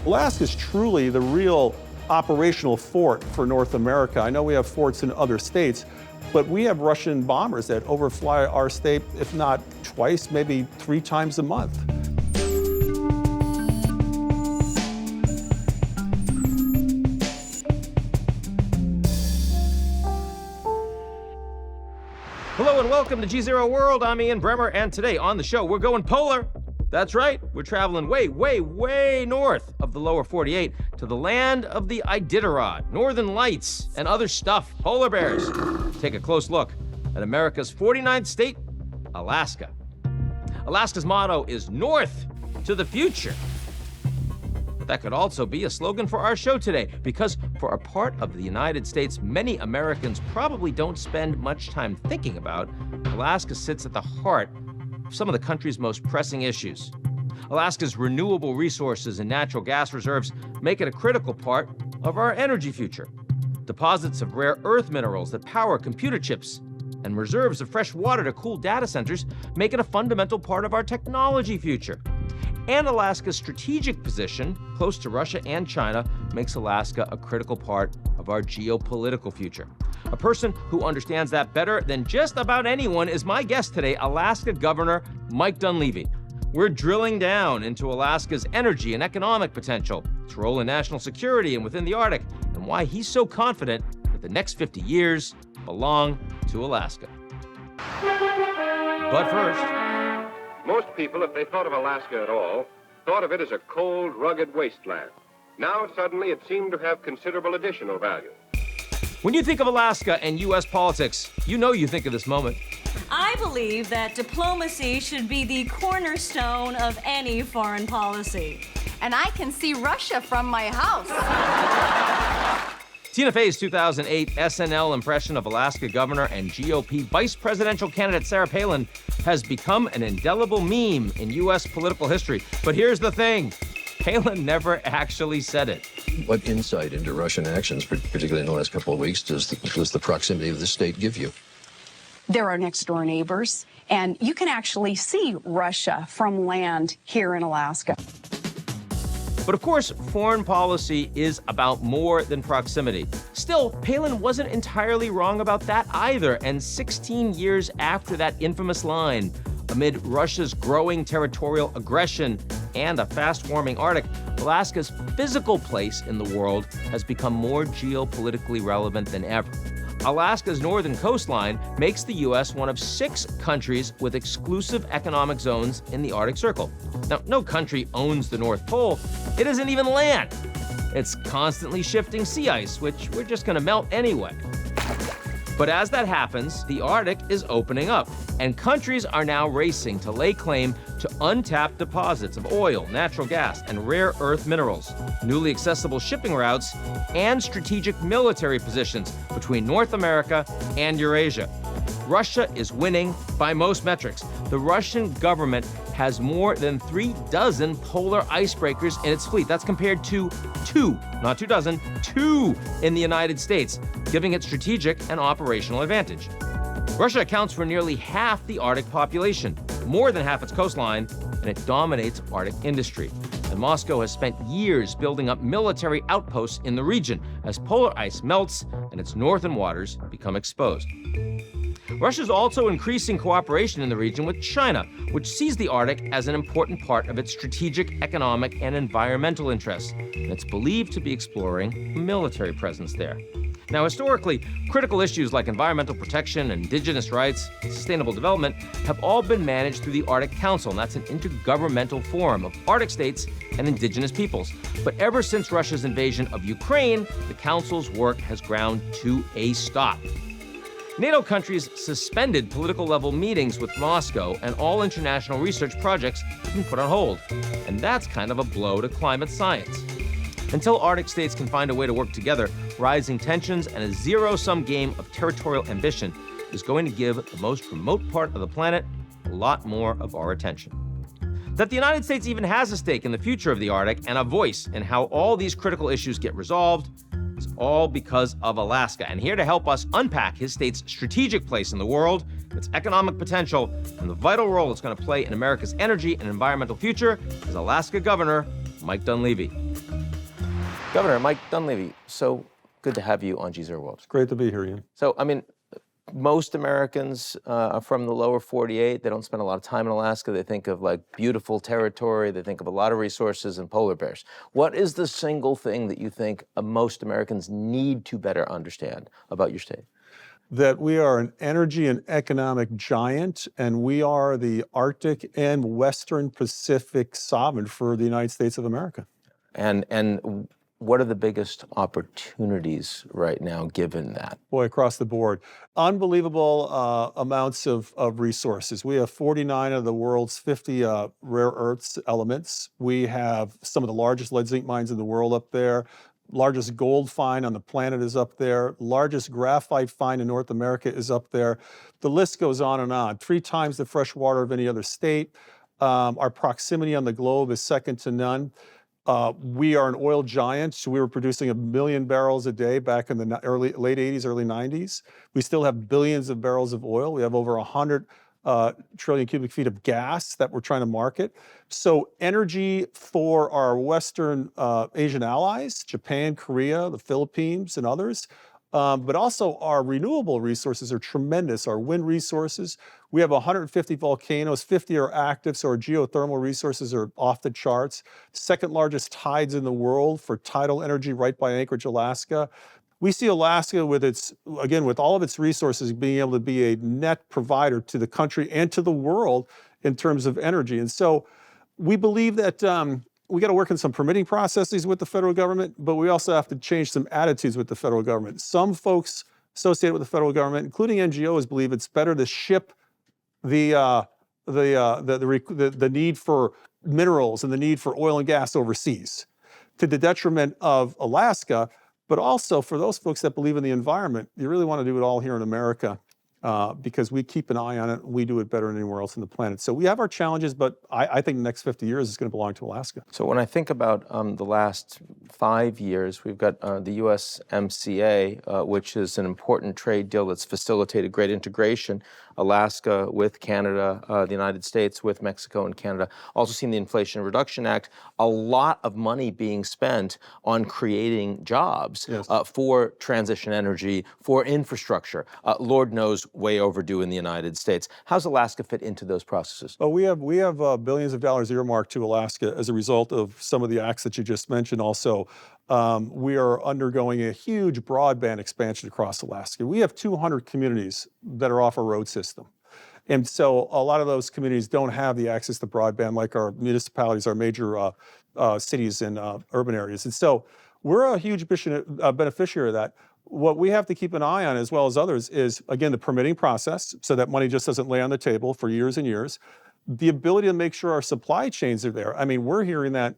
Alaska is truly the real operational fort for North America. I know we have forts in other states, but we have Russian bombers that overfly our state, if not twice, maybe 3 times a month. Hello and welcome to GZERO World. I'm Ian Bremmer, and today on the show, we're going polar. That's right, we're traveling way, way, way north of the lower 48 to the land of the Iditarod, Northern Lights, and other stuff, polar bears. Take a close look at America's 49th state, Alaska. Alaska's motto is North to the Future. But that could also be a slogan for our show today, because for a part of the United States many Americans probably don't spend much time thinking about, Alaska sits at the heart of some of the country's most pressing issues. Alaska's renewable resources and natural gas reserves make it a critical part of our energy future. Deposits of rare earth minerals that power computer chips and reserves of fresh water to cool data centers make it a fundamental part of our technology future. And Alaska's strategic position, close to Russia and China, makes Alaska a critical part of our geopolitical future. A person who understands that better than just about anyone is my guest today, Alaska Governor Mike Dunleavy. We're drilling down into Alaska's energy and economic potential, its role in national security and within the Arctic, and why he's so confident that the next 50 years belong to Alaska. But first, most people, if they thought of Alaska at all, thought of it as a cold, rugged wasteland. Now, suddenly, it seemed to have considerable additional value. when you think of Alaska and U.S. politics, you know you think of this moment. I believe that diplomacy should be the cornerstone of any foreign policy. And I can see Russia from my house. Tina Fey's 2008 SNL impression of Alaska Governor and GOP vice presidential candidate Sarah Palin has become an indelible meme in U.S. political history. But here's the thing, Palin never actually said it. What insight into Russian actions, particularly in the last couple of weeks, does the proximity of the state give you? They're our next-door neighbors, and you can actually see Russia from land here in Alaska. But of course, foreign policy is about more than proximity. Still, Palin wasn't entirely wrong about that either, and 16 years after that infamous line, amid Russia's growing territorial aggression and a fast-warming Arctic, Alaska's physical place in the world has become more geopolitically relevant than ever. Alaska's northern coastline makes the U.S. one of 6 countries with exclusive economic zones in the Arctic Circle. Now, no country owns the North Pole. It isn't even land. It's constantly shifting sea ice, which we're just gonna melt anyway. But as that happens, the Arctic is opening up, and countries are now racing to lay claim to untapped deposits of oil, natural gas, and rare earth minerals, newly accessible shipping routes, and strategic military positions between North America and Eurasia. Russia is winning by most metrics. The Russian government has more than 36 polar icebreakers in its fleet. That's compared to 2, not 24, 2 in the United States, giving it strategic and operational advantage. Russia accounts for nearly half the Arctic population, more than half its coastline, and it dominates Arctic industry. And Moscow has spent years building up military outposts in the region as polar ice melts and its northern waters become exposed. Russia's also increasing cooperation in the region with China, which sees the Arctic as an important part of its strategic, economic, and environmental interests, and it's believed to be exploring a military presence there. Now, historically, critical issues like environmental protection, indigenous rights, sustainable development have all been managed through the Arctic Council, and that's an intergovernmental forum of Arctic states and indigenous peoples. But ever since Russia's invasion of Ukraine, the Council's work has ground to a stop. NATO countries suspended political-level meetings with Moscow, and all international research projects have been put on hold. And that's kind of a blow to climate science. Until Arctic states can find a way to work together, rising tensions and a zero-sum game of territorial ambition is going to give the most remote part of the planet a lot more of our attention. That the United States even has a stake in the future of the Arctic and a voice in how all these critical issues get resolved is all because of Alaska. And here to help us unpack his state's strategic place in the world, its economic potential, and the vital role it's going to play in America's energy and environmental future is Alaska Governor Mike Dunleavy. Governor Mike Dunleavy, so good to have you on GZERO World. It's great to be here, Ian. So, I mean, most Americans are from the lower 48. They don't spend a lot of time in Alaska. They think of like beautiful territory. They think of a lot of resources and polar bears. What is the single thing that you think most Americans need to better understand about your state? That we are an energy and economic giant, and we are the Arctic and Western Pacific sovereign for the United States of America. And what are the biggest opportunities right now, given that? Boy, across the board. Unbelievable amounts of resources. We have 49 of the world's 50 rare earths elements. We have some of the largest lead zinc mines in the world up there. Largest gold find on the planet is up there. Largest graphite find in North America is up there. The list goes on and on. 3 times the fresh water of any other state. Our proximity on the globe is second to none. We are an oil giant. So we were producing 1 million barrels a day back in the late 80s, early 90s. We still have billions of barrels of oil. We have over 100 trillion cubic feet of gas that we're trying to market. So energy for our Western Asian allies, Japan, Korea, the Philippines, and others. But also our renewable resources are tremendous. Our wind resources, we have 150 volcanoes, 50 are active, so our geothermal resources are off the charts. Second largest tides in the world for tidal energy right by Anchorage, Alaska. We see Alaska with with all of its resources being able to be a net provider to the country and to the world in terms of energy. And so we believe that we got to work on some permitting processes with the federal government, but we also have to change some attitudes with the federal government. Some folks associated with the federal government, including NGOs, believe it's better to ship the need for minerals and the need for oil and gas overseas, to the detriment of Alaska. But also for those folks that believe in the environment, you really want to do it all here in America because we keep an eye on it. We do it better than anywhere else on the planet. So we have our challenges, but I think the next 50 years is going to belong to Alaska. So when I think about the last 5 years, we've got the USMCA, which is an important trade deal that's facilitated great integration. Alaska with Canada, the United States with Mexico and Canada. Also seen the Inflation Reduction Act, a lot of money being spent on creating jobs for transition energy, for infrastructure. Lord knows, way overdue in the United States. How's Alaska fit into those processes? Well, we have billions of dollars earmarked to Alaska as a result of some of the acts that you just mentioned. Also, we are undergoing a huge broadband expansion across Alaska. We have 200 communities that are off a road system. And so a lot of those communities don't have the access to broadband like our municipalities, our major cities and urban areas. And so we're a huge beneficiary of that. What we have to keep an eye on, as well as others, is, again, the permitting process, so that money just doesn't lay on the table for years and years. The ability to make sure our supply chains are there. I mean, we're hearing that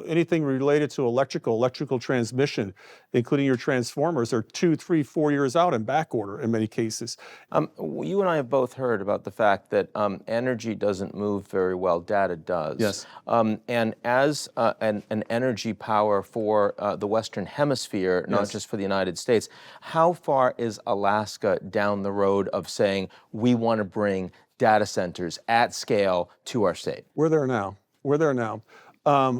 anything related to electrical transmission, including your transformers, are 2, 3, 4 years out in back order in many cases. You and I have both heard about the fact that energy doesn't move very well, data does. Yes. And as an energy power for the Western Hemisphere, not just for the United States, how far is Alaska down the road of saying we want to bring data centers at scale to our state? We're there now.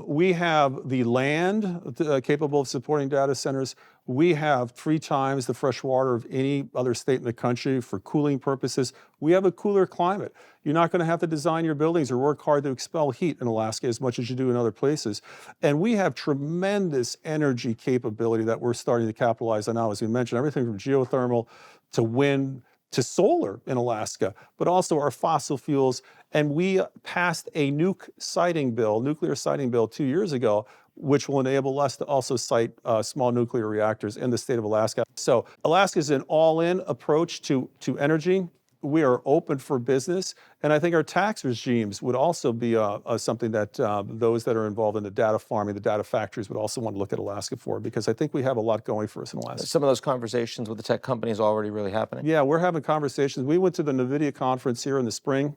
We have the land capable of supporting data centers. We have 3 times the fresh water of any other state in the country for cooling purposes. We have a cooler climate. You're not going to have to design your buildings or work hard to expel heat in Alaska as much as you do in other places. And we have tremendous energy capability that we're starting to capitalize on now, as we mentioned, everything from geothermal to wind to solar in Alaska, but also our fossil fuels. And we passed a nuclear siting bill 2 years ago, which will enable us to also site small nuclear reactors in the state of Alaska. So Alaska is an all-in approach to energy. We are open for business. And I think our tax regimes would also be something that those that are involved in the data farming, the data factories would also want to look at Alaska for, because I think we have a lot going for us in Alaska. Some of those conversations with the tech companies already really happening? Yeah, we're having conversations. We went to the NVIDIA conference here in the spring.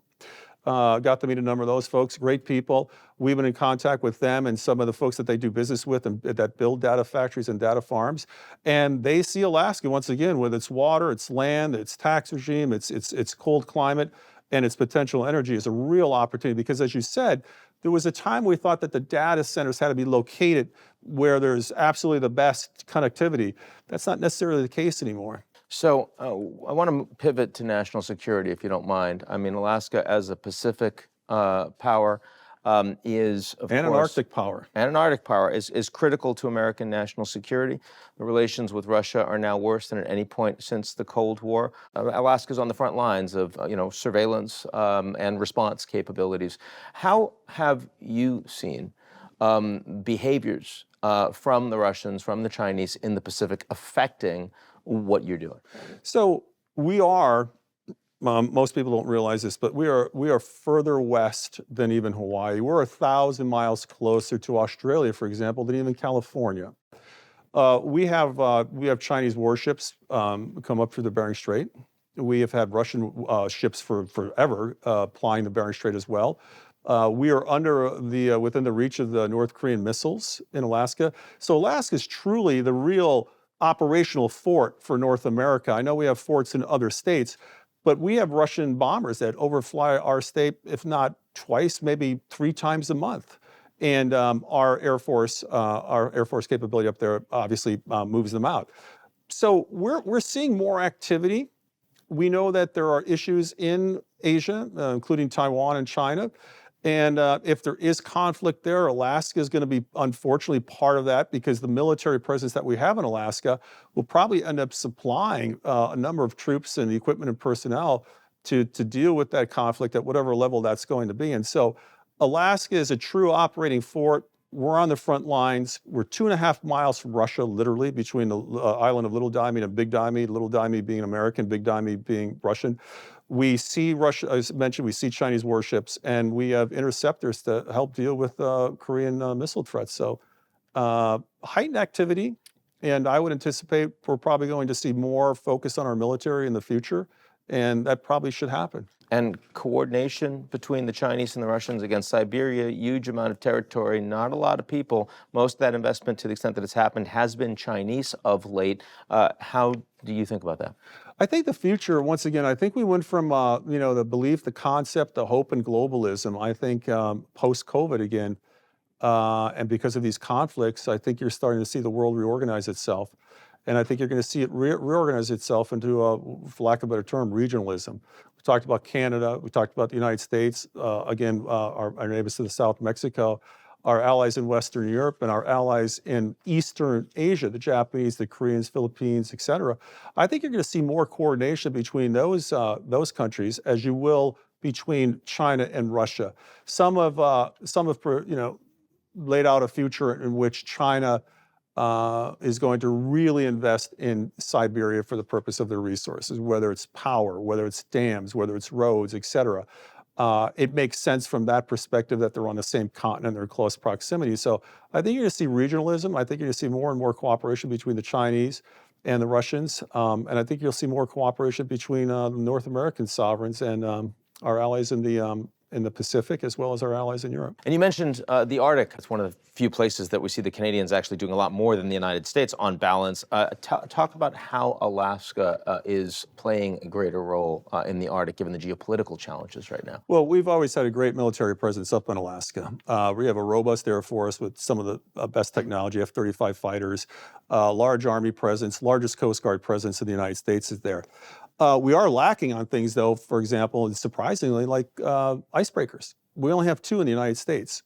Got to meet a number of those folks, great people. We've been in contact with them and some of the folks that they do business with and that build data factories and data farms. And they see Alaska, once again, with its water, its land, its tax regime, its cold climate, and its potential energy as a real opportunity. Because as you said, There was a time we thought that the data centers had to be located where there's absolutely the best connectivity. That's not necessarily the case anymore. So I want to pivot to national security, if you don't mind. I mean, Alaska as a Pacific power is, of And course, an Arctic power. And an Arctic power is critical to American national security. The relations with Russia are now worse than at any point since the Cold War. Alaska's on the front lines of surveillance and response capabilities. How have you seen behaviors from the Russians, from the Chinese in the Pacific affecting what you're doing? So we are, most people don't realize this, but we are further west than even Hawaii. We're 1,000 miles closer to Australia, for example, than even California. We have Chinese warships come up through the Bering Strait. We have had Russian ships for forever plying the Bering Strait as well. We are within the reach of the North Korean missiles in Alaska. So Alaska is truly the real operational fort for North America. I know we have forts in other states, but we have Russian bombers that overfly our state, if not twice, maybe 3 times a month. And our Air Force capability up there obviously moves them out. So we're seeing more activity. We know that there are issues in Asia, including Taiwan and China. And if there is conflict there, Alaska is going to be, unfortunately, part of that, because the military presence that we have in Alaska will probably end up supplying a number of troops and equipment and personnel to deal with that conflict at whatever level that's going to be. And so Alaska is a true operating fort. We're on the front lines. We're 2.5 miles from Russia, literally, between the island of Little Diomede and Big Diomede, Little Diomede being American, Big Diomede being Russian. We see Russia, as mentioned, we see Chinese warships, and we have interceptors to help deal with Korean missile threats. So heightened activity, and I would anticipate we're probably going to see more focus on our military in the future, and that probably should happen. And coordination between the Chinese and the Russians against Siberia, huge amount of territory, not a lot of people. Most of that investment, to the extent that it's happened, has been Chinese of late. How do you think about that? I think the future, once again, I think we went from the belief, the concept, the hope, and globalism. I think post-COVID again, and because of these conflicts, I think you're starting to see the world reorganize itself. And I think you're going to see it reorganize itself into, for lack of a better term, regionalism. We talked about Canada. We talked about the United States. Again, our neighbors to the south, Mexico, our allies in Western Europe, and our allies in Eastern Asia, the Japanese, the Koreans, Philippines, et cetera. I think you're going to see more coordination between those countries, as you will between China and Russia. Some have laid out a future in which China is going to really invest in Siberia for the purpose of their resources, whether it's power, whether it's dams, whether it's roads, et cetera. It makes sense from that perspective that they're on the same continent, they're in close proximity. So I think you're going to see regionalism. I think you're going to see more and more cooperation between the Chinese and the Russians. And I think you'll see more cooperation between the North American sovereigns and our allies in the Pacific, as well as our allies in Europe. And you mentioned the Arctic. It's one of the few places that we see the Canadians actually doing a lot more than the United States on balance. Talk about how Alaska is playing a greater role in the Arctic, given the geopolitical challenges right now. Well, we've always had a great military presence up in Alaska. We have a robust Air Force with some of the best technology, F-35 fighters, large Army presence, largest Coast Guard presence in the United States is there. We are lacking on things, though, for example, and surprisingly, like icebreakers. We only have 2 in the United States.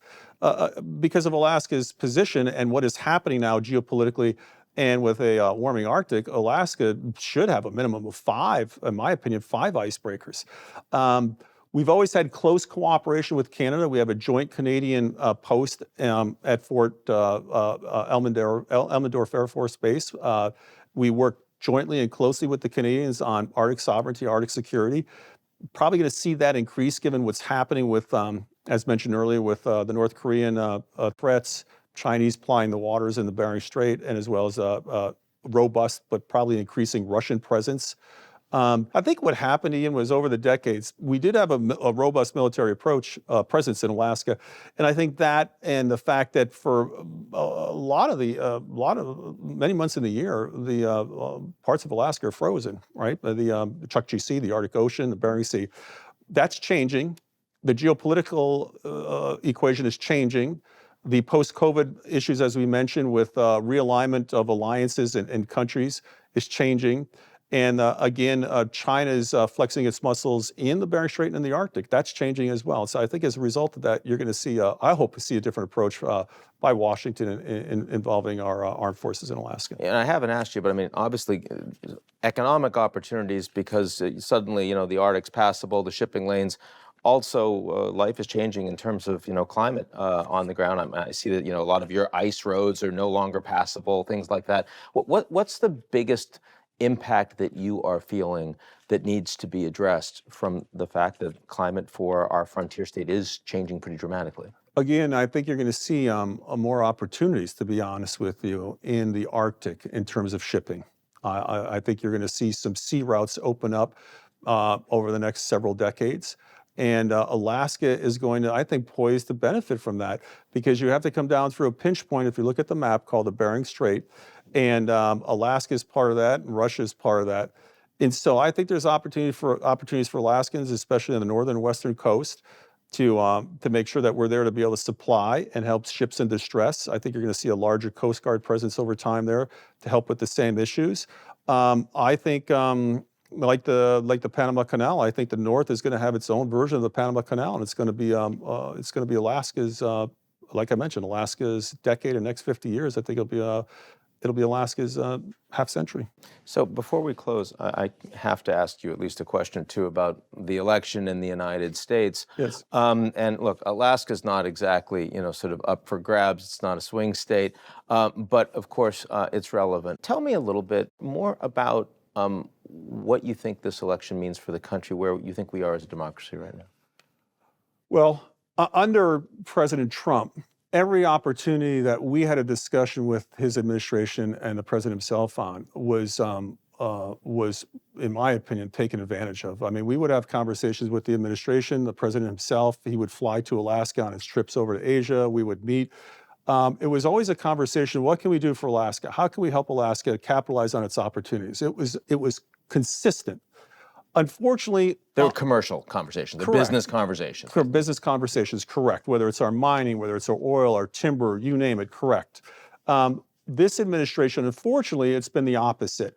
Because of Alaska's position and what is happening now geopolitically, and with a warming Arctic, Alaska should have a minimum of 5, in my opinion, 5 icebreakers. We've always had close cooperation with Canada. We have a joint Canadian post at Fort Elmendorf Air Force Base. We work jointly and closely with the Canadians on Arctic sovereignty, Arctic security. Probably going to see that increase given what's happening with, as mentioned earlier, with the North Korean threats, Chinese plying the waters in the Bering Strait, and as well as a robust but probably increasing Russian presence. I think what happened, Ian, was over the decades, we did have a robust military presence in Alaska. And I think that, and the fact that for many months in the year, the parts of Alaska are frozen, right? The Chukchi Sea, the Arctic Ocean, the Bering Sea, that's changing. The geopolitical equation is changing. The post-COVID issues, as we mentioned, with realignment of alliances and countries is changing. And again, China is flexing its muscles in the Bering Strait and in the Arctic. That's changing as well. So I think as a result of that, you're going to see, I hope to see a different approach by Washington involving our armed forces in Alaska. And I haven't asked you, but I mean, obviously, economic opportunities because suddenly, the Arctic's passable, the shipping lanes. Also, life is changing in terms of, climate on the ground. I see that, a lot of your ice roads are no longer passable, things like that. What's the biggest impact that you are feeling that needs to be addressed from the fact that climate for our frontier state is changing pretty dramatically? Again, I think you're going to see more opportunities, to be honest with you, in the Arctic in terms of shipping. I think you're going to see some sea routes open up over the next several decades. And Alaska is going to, I think, poised to benefit from that because you have to come down through a pinch point, if you look at the map, called the Bering Strait. And Alaska is part of that, and Russia is part of that. And so I think there's opportunities for Alaskans, especially on the northern and western coast, to make sure that we're there to be able to supply and help ships in distress. I think you're going to see a larger Coast Guard presence over time there to help with the same issues. I think like the Panama Canal, I think the North is going to have its own version of the Panama Canal, and it's going to be Alaska's, like I mentioned, Alaska's decade and next 50 years. I think it'll be Alaska's half century. So before we close, I have to ask you at least a question too about the election in the United States. Yes. And look, Alaska's not exactly, sort of up for grabs. It's not a swing state, but of course it's relevant. Tell me a little bit more about what you think this election means for the country, where you think we are as a democracy right now. Well, under President Trump, every opportunity that we had a discussion with his administration and the president himself on was, in my opinion, taken advantage of. I mean, we would have conversations with the administration, the president himself. He would fly to Alaska on his trips over to Asia. We would meet. It was always a conversation, what can we do for Alaska? How can we help Alaska capitalize on its opportunities? It was consistent. Unfortunately, there were commercial conversations, the business conversations. Business conversations, correct. Whether it's our mining, whether it's our oil, our timber, you name it, correct. This administration, unfortunately, it's been the opposite.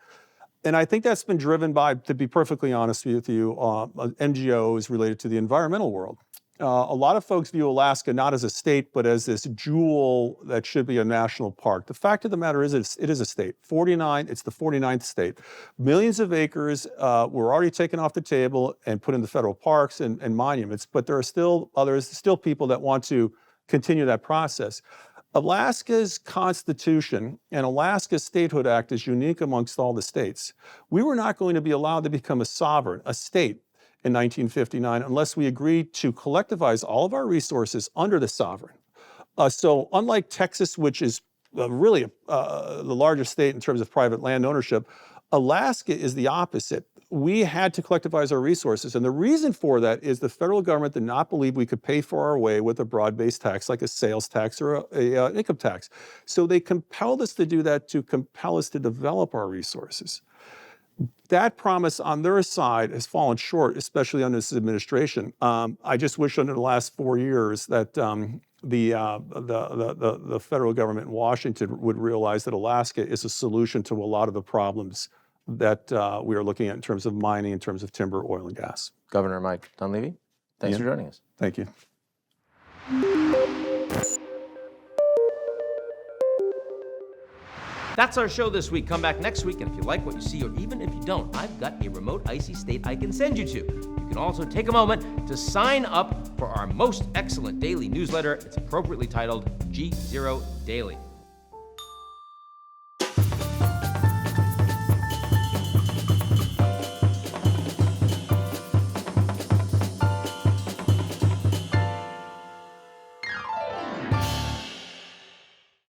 And I think that's been driven by, to be perfectly honest with you, NGOs related to the environmental world. A lot of folks view Alaska not as a state, but as this jewel that should be a national park. The fact of the matter is, it is a state. It's the 49th state. Millions of acres were already taken off the table and put into federal parks and monuments, but there are still people that want to continue that process. Alaska's Constitution and Alaska's Statehood Act is unique amongst all the states. We were not going to be allowed to become a sovereign, a state, in 1959 unless we agreed to collectivize all of our resources under the sovereign. So unlike Texas, which is really the largest state in terms of private land ownership, Alaska is the opposite. We had to collectivize our resources. And the reason for that is the federal government did not believe we could pay for our way with a broad-based tax like a sales tax or an income tax. So they compelled us to do that to compel us to develop our resources. That promise on their side has fallen short, especially under this administration. I just wish under the last 4 years that the federal government in Washington would realize that Alaska is a solution to a lot of the problems that we are looking at in terms of mining, in terms of timber, oil, and gas. Governor Mike Dunleavy, thanks for joining us. Thank you. That's our show this week. Come back next week, and if you like what you see, or even if you don't, I've got a remote icy state I can send you to. You can also take a moment to sign up for our most excellent daily newsletter. It's appropriately titled GZERO Daily.